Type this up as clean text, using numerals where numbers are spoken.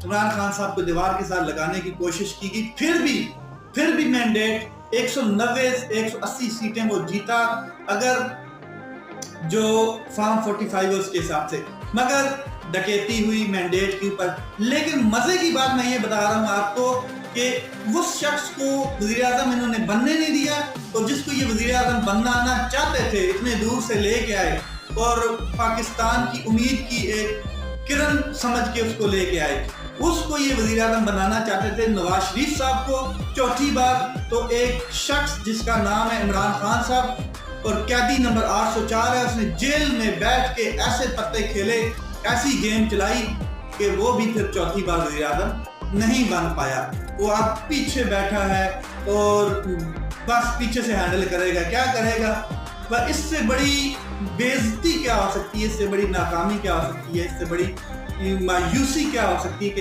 عمران خان صاحب کو دیوار کے ساتھ لگانے کی کوشش کی گئی، پھر بھی مینڈیٹ 190 180 سیٹیں وہ جیتا، اگر جو فارم 45 ہے اس کے حساب سے، مگر ڈکیتی ہوئی مینڈیٹ کے اوپر۔ لیکن مزے کی بات میں یہ بتا رہا ہوں آپ کو کہ اس شخص کو وزیر اعظم انہوں نے بننے نہیں دیا، اور جس کو یہ وزیر اعظم بننا چاہتے تھے اتنے دور سے لے کے آئے اور پاکستان کی امید کی ایک کرن سمجھ کے اس کو لے کے آئے، اس کو یہ وزیر اعظم بنانا چاہتے تھے نواز شریف صاحب کو چوتھی بار۔ تو ایک شخص جس کا نام ہے عمران خان صاحب اور قیدی نمبر 804 ہے، اس نے جیل میں بیٹھ کے ایسے پتے کھیلے، ایسی گیم چلائی کہ وہ بھی پھر چوتھی بار وزیر اعظم نہیں بن پایا۔ وہ اب پیچھے بیٹھا ہے اور بس پیچھے سے ہینڈل کرے گا، کیا کرے گا؟ اس سے بڑی بے عزتی کیا ہو سکتی ہے، اس سے بڑی ناکامی کیا ہو سکتی ہے، اس سے بڑی مایوسی کیا ہو سکتی ہے کہ